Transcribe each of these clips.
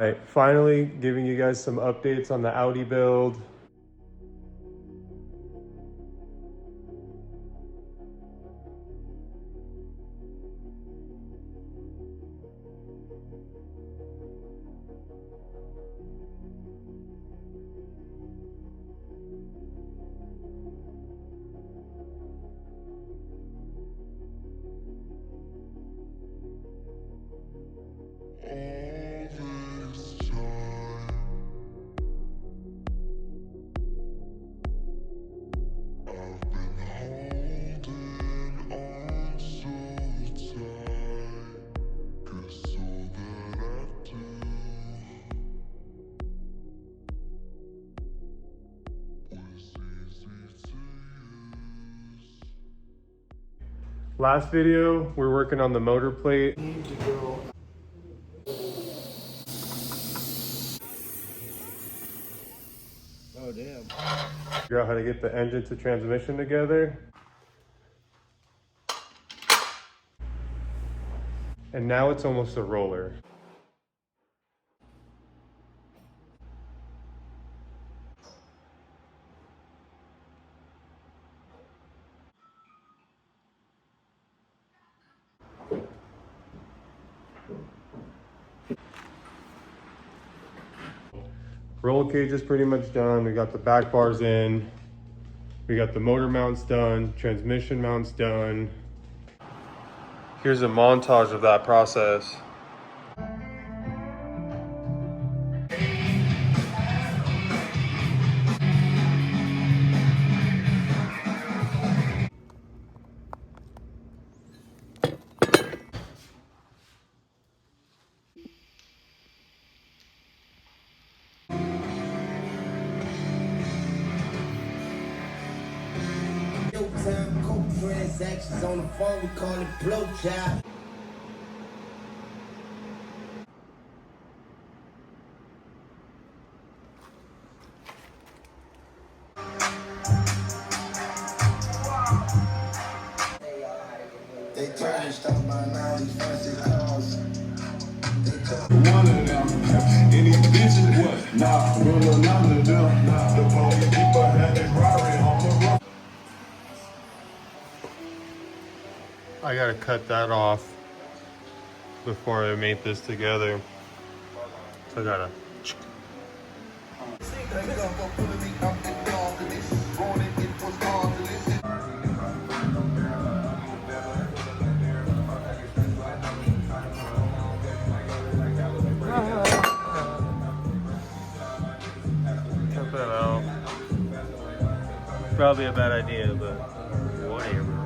All right, finally giving you guys some updates on the Audi build. Last video, we're working on the motor plate. Oh, damn. Figure out how to get the engine to transmission together. And now it's almost a roller. Roll cage is pretty much done. We got the back bars in. We got the motor mounts done, transmission mounts done. Here's a montage of that process. Time, cold transactions on the phone, we call it blow job. They tarnished up my now, these fancy cars. One of them, any bitches, what? Nah, roll none of them. The police keep a heavy Rari on the road. I gotta cut that off before I mate this together. So I gotta. Cut that out. Probably a bad idea, but whatever.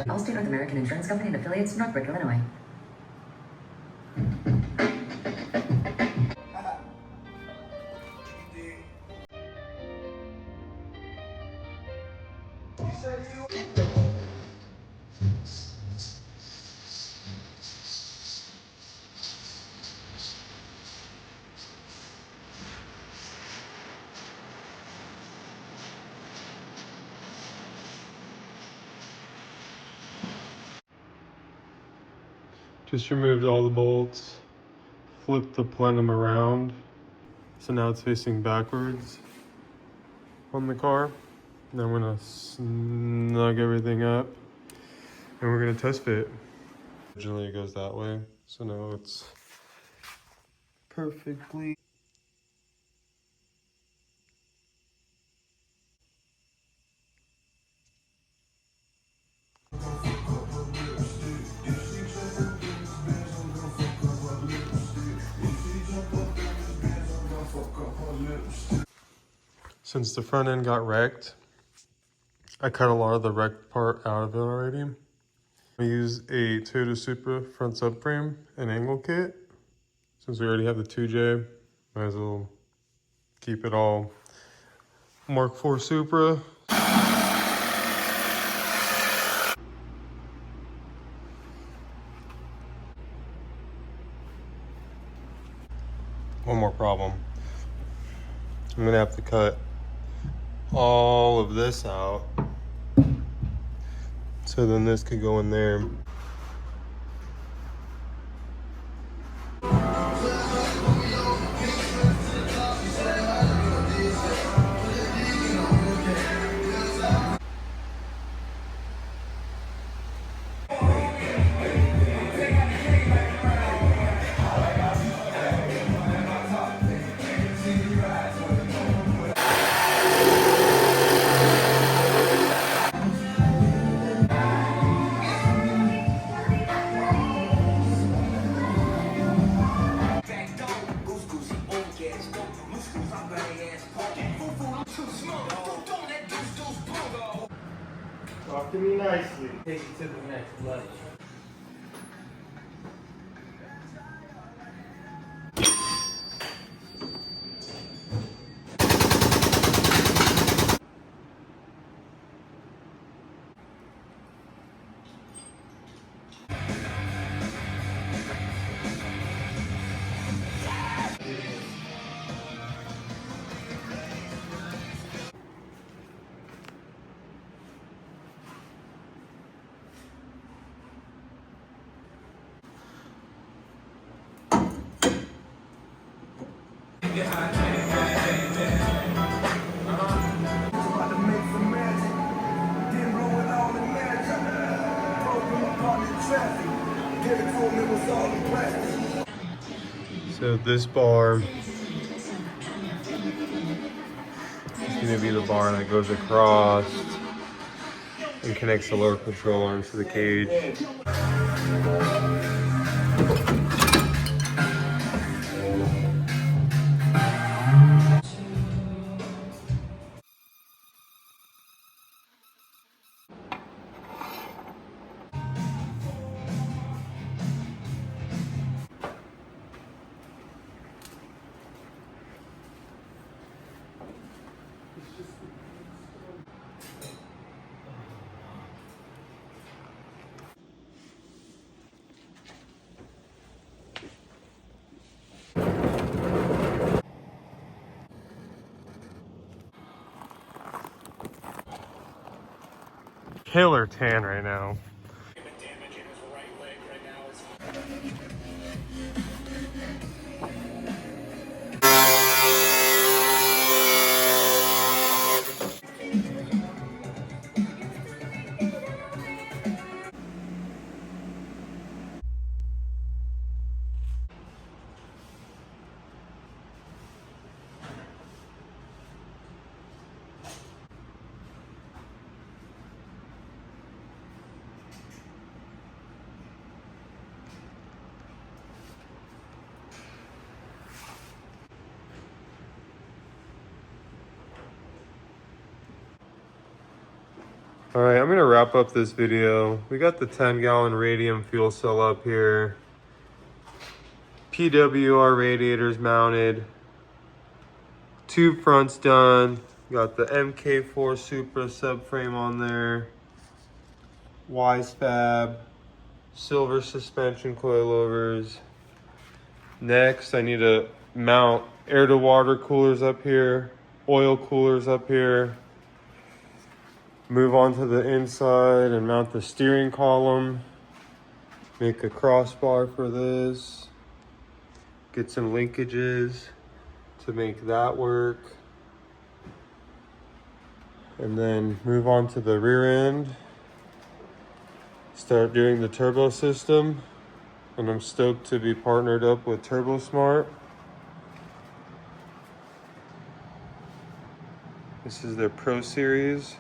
Allstate North American Insurance Company and affiliates, Northbrook, Illinois. Just removed all the bolts, flipped the plenum around. So now it's facing backwards on the car. Then I'm gonna snug everything up and we're gonna test fit. Originally it goes that way, so now it's perfectly. Since the front end got wrecked, I cut a lot of the wrecked part out of it already. I use a Toyota Supra front subframe and angle kit. Since we already have the 2J, might as well keep it all Mark IV Supra. One more problem. I'm gonna have to cut all of this out. So then this could go in there. Talk to me nicely. Take it to the next level. So this bar is going to be the bar that goes across and connects the lower control arms to the cage. Killer tan right now. All right, I'm gonna wrap up this video. We got the 10-gallon radium fuel cell up here. PWR radiators mounted. Two fronts done. Got the MK4 Supra subframe on there. Wise fab. Silver suspension coilovers. Next, I need to mount air to water coolers up here. Oil coolers up here. Move on to the inside and mount the steering column. Make a crossbar for this. Get some linkages to make that work. And then move on to the rear end. Start doing the turbo system. And I'm stoked to be partnered up with TurboSmart. This is their Pro Series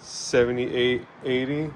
7880.